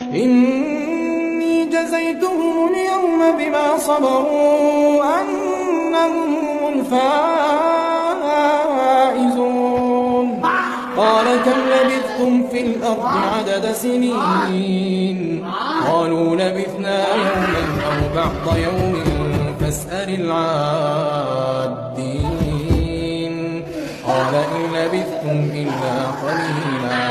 إني جزيتهم اليوم بما صبروا أنهم هم الفائزون قال كم لبثتم في الأرض عدد سنين قالوا لبثنا يوما أو بعض يوم فاسأل العادين قال إن لبثتم إلا قليلا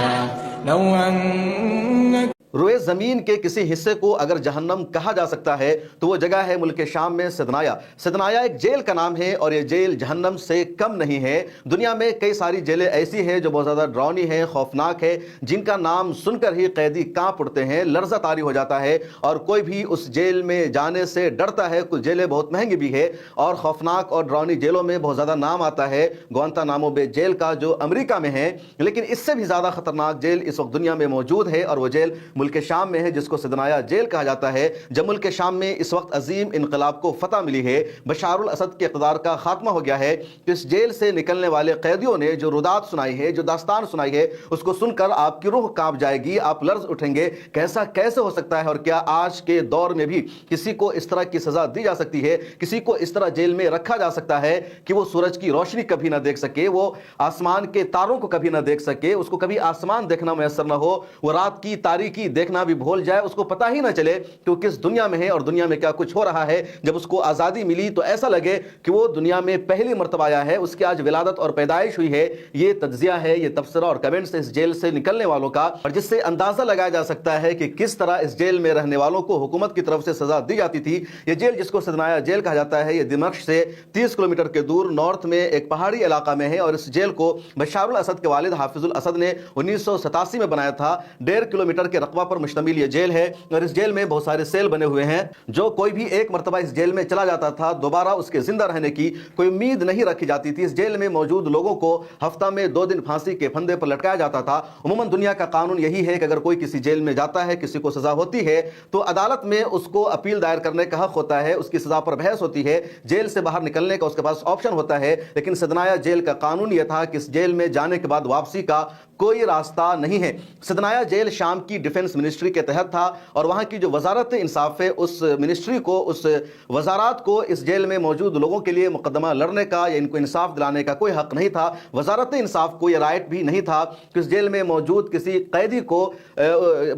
لو أنكم روئے زمین کے کسی حصے کو اگر جہنم کہا جا سکتا ہے تو وہ جگہ ہے ملک شام میں سدنایا۔ سدنایا ایک جیل کا نام ہے اور یہ جیل جہنم سے کم نہیں ہے۔ دنیا میں کئی ساری جیلیں ایسی ہیں جو بہت زیادہ ڈراؤنی ہیں، خوفناک ہے، جن کا نام سن کر ہی قیدی کانپ اٹھتے ہیں، لرزہ طاری ہو جاتا ہے اور کوئی بھی اس جیل میں جانے سے ڈرتا ہے۔ کچھ جیلیں بہت مہنگی بھی ہے اور خوفناک اور ڈراؤنی جیلوں میں بہت زیادہ نام آتا ہے گوانتانامو بے جیل کا جو امریکہ میں ہے، لیکن اس سے بھی زیادہ خطرناک جیل اس وقت دنیا میں موجود ہے اور وہ جیل ملک شام میں ہے جس کو سدنایا جیل کہا جاتا ہے۔ جب ملک شام میں اس وقت عظیم انقلاب کو فتح ملی ہے، بشار الاسد کے اقتدار کا خاتمہ ہو گیا ہے، تو اس جیل سے نکلنے والے قیدیوں نے جو رودات سنائی ہے، جو داستان سنائی ہے، اس کو سن کر آپ کی روح کانپ جائے گی، آپ لرز اٹھیں گے کیسا کیسے ہو سکتا ہے اور کیا آج کے دور میں بھی کسی کو اس طرح کی سزا دی جا سکتی ہے، کسی کو اس طرح جیل میں رکھا جا سکتا ہے کہ وہ سورج کی روشنی کبھی نہ دیکھ سکے، وہ آسمان کے تاروں کو کبھی نہ دیکھ سکے، اس کو کبھی آسمان دیکھنا میسر نہ ہو، وہ رات کی تاریکی دیکھنا بھی بھول جائے، اس کو پتہ ہی نہ چلے کہ وہ کس دنیا میں ہے اور دنیا میں کیا کچھ ہو رہا ہے۔ جب اس کو آزادی ملی تو ایسا لگے کہ وہ دنیا میں پہلی مرتبہ آیا ہے، اس کی آج ولادت اور پیدائش ہوئی ہے۔ یہ تجزیہ ہے، یہ تبصرہ اور کمنٹس اس جیل سے نکلنے والوں کا، اور جس سے اندازہ لگایا جا سکتا ہے کہ کس طرح اس جیل میں رہنے والوں کو حکومت کی طرف سے سزا دی جاتی تھی۔ یہ جیل جس کو سدنایا جیل کہا جاتا ہے، یہ دمشق سے 30 کلومیٹر کے دور نارتھ میں ایک پہاڑی علاقہ میں ہے اور اس جیل کو بشار الاسد کے والد حافظ الاسد نے 1987 میں بنایا تھا۔ 1.5 کلومیٹر کے رقبہ پر مشتمل یہ جیل ہے اور اس جیل میں بہت سارے سیل بنے ہوئے ہیں۔ جو کوئی بھی ایک مرتبہ اس جیل میں چلا جاتا تھا، دوبارہ اس کے زندہ رہنے کی کوئی امید نہیں رکھی جاتی تھی۔ اس جیل میں موجود لوگوں کو ہفتہ میں 2 دن پھانسی کے پھندے پر لٹکایا جاتا تھا۔ عموماً دنیا کا قانون یہی ہے کہ اگر کوئی کسی جیل میں جاتا ہے، کسی کو سزا ہوتی ہے تو عدالت میں اس کو اپیل دائر کرنے کا حق ہوتا ہے، اس کی سزا پر بحث ہوتی ہے، جیل سے باہر نکلنے کا اس کے پاس آپشن ہوتا ہے۔ لیکن سدنایا جیل کا قانون یہ تھا کہ اس جیل میں جانے کے بعد واپسی کا کوئی راستہ نہیں ہے۔ سدنایا جیل شام کی ڈیفنس منسٹری کے تحت تھا اور وہاں کی جو وزارت انصاف ہے، اس منسٹری کو، اس وزارات کو اس جیل میں موجود لوگوں کے لیے مقدمہ لڑنے کا یا ان کو انصاف دلانے کا کوئی حق نہیں تھا۔ وزارت انصاف کو یہ رائٹ بھی نہیں تھا کہ اس جیل میں موجود کسی قیدی کو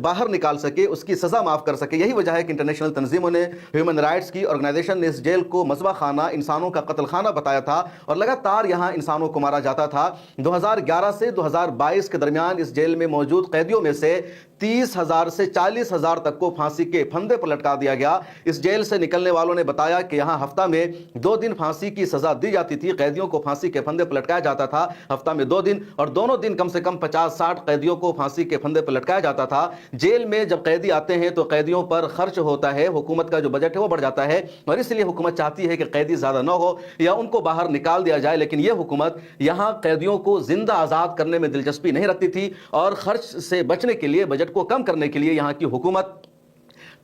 باہر نکال سکے، اس کی سزا معاف کر سکے۔ یہی وجہ ہے کہ انٹرنیشنل تنظیموں نے، ہیومن رائٹس کی آرگنائزیشن نے اس جیل کو مذبح خانہ، انسانوں کا قتل خانہ بتایا تھا اور لگاتار یہاں انسانوں کو مارا جاتا تھا۔ 2011 سے 2022 کے درمیان اس جیل میں موجود قیدیوں میں سے 30,000 سے 40,000 تک کو پھانسی کے پھندے پر لٹکا دیا گیا۔ اس جیل سے نکلنے والوں نے بتایا کہ یہاں ہفتہ میں 2 دن پھانسی کی سزا دی جاتی تھی، قیدیوں کو پھانسی کے پھندے پر لٹکایا جاتا تھا ہفتہ میں 2 دن، اور دونوں دن کم سے کم 50-60 قیدیوں کو پھانسی کے پھندے پر لٹکایا جاتا تھا۔ جیل میں جب قیدی آتے ہیں تو قیدیوں پر خرچ ہوتا ہے، حکومت کا جو بجٹ ہے وہ بڑھ جاتا ہے اور اس لیے حکومت چاہتی ہے کہ قیدی زیادہ نہ ہو یا ان کو باہر نکال دیا جائے، لیکن یہ حکومت یہاں قیدیوں کو زندہ آزاد کرنے میں دلچسپی نہیں رکھتی تھی اور خرچ سے بچنے کے لیے، بجٹ کو کم کرنے کے لیے یہاں کی حکومت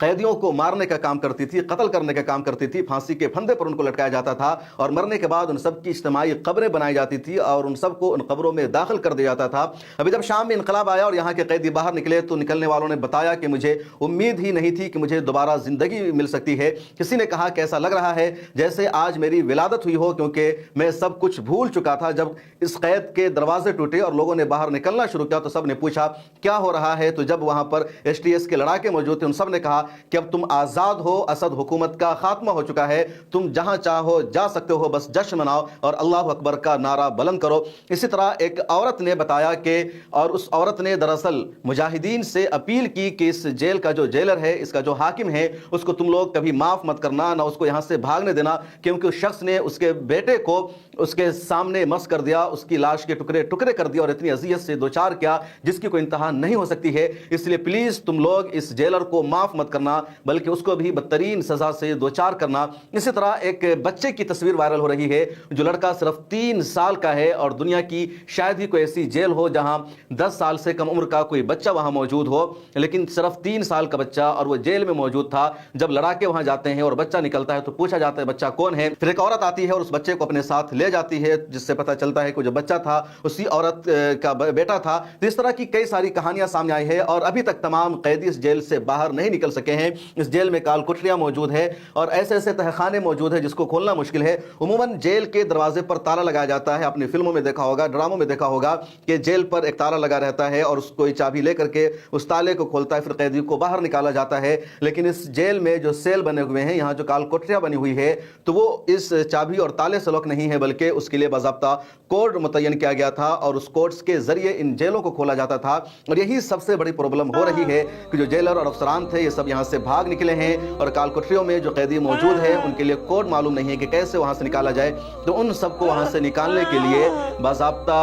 قیدیوں کو مارنے کا کام کرتی تھی، قتل کرنے کا کام کرتی تھی، پھانسی کے پھندے پر ان کو لٹکایا جاتا تھا اور مرنے کے بعد ان سب کی اجتماعی قبریں بنائی جاتی تھی اور ان سب کو ان قبروں میں داخل کر دیا جاتا تھا۔ ابھی جب شام میں انقلاب آیا اور یہاں کے قیدی باہر نکلے تو نکلنے والوں نے بتایا کہ مجھے امید ہی نہیں تھی کہ مجھے دوبارہ زندگی مل سکتی ہے۔ کسی نے کہا کہ ایسا لگ رہا ہے جیسے آج میری ولادت ہوئی ہو، کیونکہ میں سب کچھ بھول چکا تھا۔ جب اس قید کے دروازے ٹوٹے اور لوگوں نے باہر نکلنا شروع کیا تو سب نے پوچھا کیا ہو رہا ہے، تو جب وہاں پر STS کے لڑاکے موجود تھے، ان سب نے کہا کہ اب تم آزاد ہو، اسد حکومت کا خاتمہ ہو چکا ہے، تم جہاں چاہو جا سکتے ہو، بس جشن مناؤ اور اللہ اکبر کا نعرہ بلند کرو۔ اسی طرح ایک عورت نے بتایا کہ، اور اس عورت نے دراصل مجاہدین سے اپیل کی کہ اس جیل کا جو جیلر ہے، اس کا جو حاکم ہے، اس کو تم لوگ کبھی معاف مت کرنا، نہ اس کو یہاں سے بھاگنے دینا، کیونکہ اس شخص نے اس کے بیٹے کو اس کے سامنے مس کر دیا، اس کی لاش کے ٹکڑے ٹکڑے کر دیا اور اتنی اذیت سے دوچار کیا جس کی کوئی انتہا نہیں ہو سکتی ہے۔ اس لیے پلیز تم لوگ اس جیلر کو معاف مت करना बल्कि उसको भी बदतरीन सजा से दोचार करना। इसी तरह एक बच्चे की तस्वीर वायरल हो रही है, जो लड़का सिर्फ 3 साल का है और दुनिया की शायद ही कोई ऐसी जेल हो जहां 10 साल से कम उम्र का कोई बच्चा वहां मौजूद हो, लेकिन सिर्फ 3 साल का बच्चा और वो जेल में मौजूद था। जब लड़ाके वहां जाते हैं और बच्चा निकलता है तो पूछा जाता है बच्चा कौन है। फिर एक औरत आती है और उस बच्चे को अपने साथ ले जाती है, जिससे पता चलता है कि जो बच्चा था उसी औरत का बेटा था। तो इस तरह की कई सारी कहानियां सामने आई है और अभी तक तमाम कैदी इस जेल से बाहर नहीं निकल सके हैं। इस जेल में काल कुठरियां मौजूद है और ऐसे ऐसे तहखाने मौजूद है जिसको खोलना मुश्किल है। उमूमन जेल के दरवाजे पर ताला लगाया जाता है, आपने फिल्मों में देखा होगा, ड्रामों में देखा होगा कि जेल पर एक ताला लगा रहता है और उसको चाबी लेकर के उस ताले को खोलता है, फिर कैदी को बाहर निकाला जाता है। लेकिन इस जेल में जो सेल बने हुए हैं, यहाँ जो काल कोठरियां बनी हुई है, तो वो इस चाबी और ताले से लॉक नहीं है, बल्कि उसके लिए बाज़ाब्ता कोड मुतय्यन किया गया था और उस कोड्स के जरिए इन जेलों को खोला जाता था। और यही सबसे बड़ी प्रॉब्लम हो रही है कि जो जेलर और अफसरान थे ये सब यहाँ से भाग निकले हैं और काल कोठरियों में जो कैदी मौजूद है उनके लिए कोड मालूम नहीं है कि कैसे वहाँ से निकाला जाए। तो उन सबको वहाँ से निकालने के लिए बाज़ाब्ता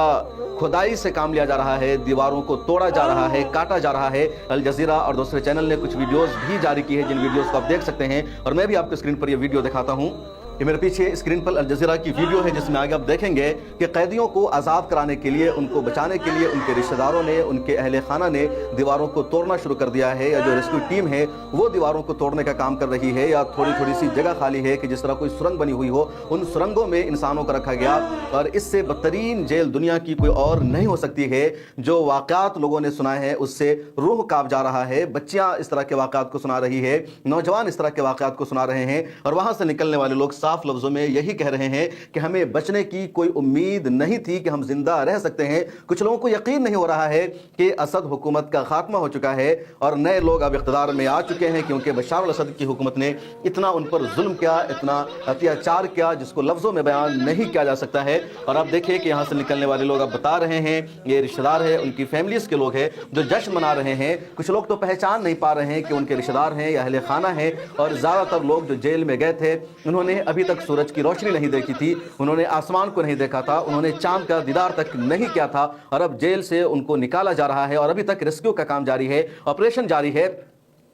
खुदाई से काम लिया जा रहा है, दीवारों को तोड़ा जा रहा है, काटा जा रहा है। अल जज़ीरा और दूसरे चैनल ने कुछ वीडियोस भी जारी की है, जिन वीडियोस को आप देख सकते हैं और मैं भी आपको स्क्रीन पर ये वीडियो दिखाता हूँ। ये मेरे पीछे स्क्रीन पर अल जज़ीरा की वीडियो है, जिसमें आगे आप देखेंगे कि कैदियों को आज़ाद कराने के लिए, उनको बचाने के लिए उनके रिश्तेदारों ने, उनके अहले खाना ने दीवारों को तोड़ना शुरू कर दिया है, या जो रेस्क्यू टीम है वो दीवारों को तोड़ने का काम कर रही है, या थोड़ी थोड़ी सी जगह खाली है कि जिस तरह कोई सुरंग बनी हुई हो, उन सुरंगों में इंसानों को रखा गया। और इससे बदतरीन जेल दुनिया की कोई और नहीं हो सकती है। जो वाक़यात लोगों ने सुनाए हैं उससे रूह कांप जा रहा है। बच्चियाँ इस तरह के वाक़यात को सुना रही है, नौजवान इस तरह के वाक़यात को सुना रहे हैं और वहाँ से निकलने वाले लोग साफ लफ्ज़ों में यही कह रहे हैं कि हमें बचने की कोई उम्मीद नहीं थी कि हम जिंदा रह सकते हैं। कुछ लोगों को यकीन नहीं हो रहा है कि असद हुकूमत का खात्मा हो चुका है और नए लोग अब इख्तिदार में आ चुके हैं, क्योंकि बशार अल-असद की हुकूमत ने इतना उन पर जुल्म किया, इतना अत्याचार किया, जिसको लफ्ज़ों में बयान नहीं किया जा सकता है। और अब देखिए कि यहाँ से निकलने वाले लोग अब बता रहे हैं, ये रिश्तेदार है, उनकी फैमिलीज़ के लोग हैं जो जश्न मना रहे हैं। कुछ लोग तो पहचान नहीं पा रहे हैं कि उनके रिश्तेदार हैं या अहले खाना हैं। और ज़्यादातर लोग जो जेल में गए थे उन्होंने अभी तक सूरज की रोशनी नहीं देखी थी, उन्होंने आसमान को नहीं देखा था, उन्होंने चांद का दीदार तक नहीं किया था और अब जेल से उनको निकाला जा रहा है और अभी तक रेस्क्यू का काम जारी है, ऑपरेशन जारी है।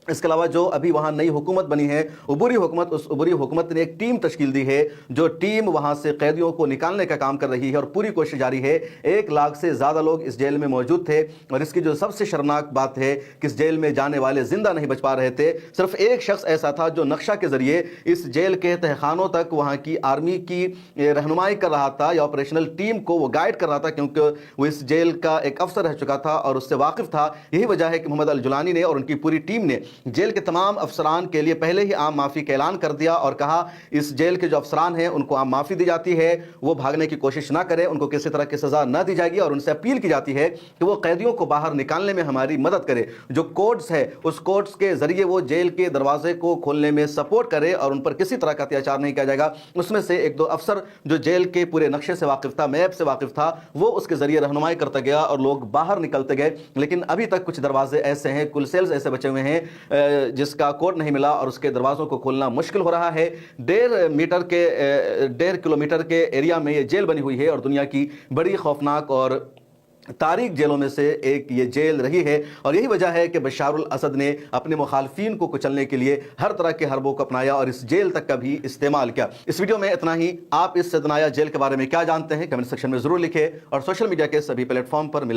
इसके अलावा जो अभी वहाँ नई हुकूमत बनी है, उबूरी हुकूमत, उस उबूरी हुकूमत ने एक टीम तश्कील दी है जो टीम वहाँ से कैदियों को निकालने का काम कर रही है और पूरी कोशिश जारी है। 1 लाख से ज़्यादा लोग इस जेल में मौजूद थे और इसकी जो सबसे शर्मनाक बात है कि इस जेल में जाने वाले जिंदा नहीं बच पा रहे थे। सिर्फ एक शख्स ऐसा था जो नक्शा के ज़रिए इस जेल के तहखानों तक वहाँ की आर्मी की रहनुमाई कर रहा था या ऑपरेशनल टीम को वो गाइड कर रहा था, क्योंकि वो इस जेल का एक अफसर रह चुका था और उससे वाकिफ़ था। यही वजह है कि मोहम्मद अल जुलानी ने और उनकी पूरी टीम ने जेल के तमाम अफसरान के लिए पहले ही आम माफ़ी का ऐलान कर दिया और कहा इस जेल के जो अफसरान हैं उनको आम माफ़ी दी जाती है, वो भागने की कोशिश ना करें, उनको किसी तरह की सज़ा ना दी जाएगी और उनसे अपील की जाती है कि वो कैदियों को बाहर निकालने में हमारी मदद करे। जो कोड्स है उस कोड्स के ज़रिए वो जेल के दरवाजे को खोलने में सपोर्ट करे और उन पर किसी तरह का अत्याचार नहीं किया जाएगा। उसमें से 1-2 अफसर जो जेल के पूरे नक्शे से वाकिफ़ था, मैप से वाकिफ़ था, वो उसके ज़रिए रहनुमाई करता गया और लोग बाहर निकलते गए। लेकिन अभी तक कुछ दरवाजे ऐसे हैं, कुल सेल्स ऐसे बचे हुए हैं जिसका कोड नहीं मिला और उसके दरवाज़ों को खोलना मुश्किल हो रहा है। 1.5 किलोमीटर के एरिया में ये जेल बनी हुई है और दुनिया की बड़ी खौफनाक और तारीख जेलों में से एक ये जेल रही है और यही वजह है कि बशार अल-असद ने अपने मुखालफीन को कुचलने के लिए हर तरह के हरबों को अपनाया और इस जेल तक का भी इस्तेमाल किया। इस वीडियो में इतना ही। आप इस सदनाया जेल के बारे में क्या जानते हैं कमेंट सेक्शन में ज़रूर लिखें और सोशल मीडिया के सभी प्लेटफॉर्म पर मिल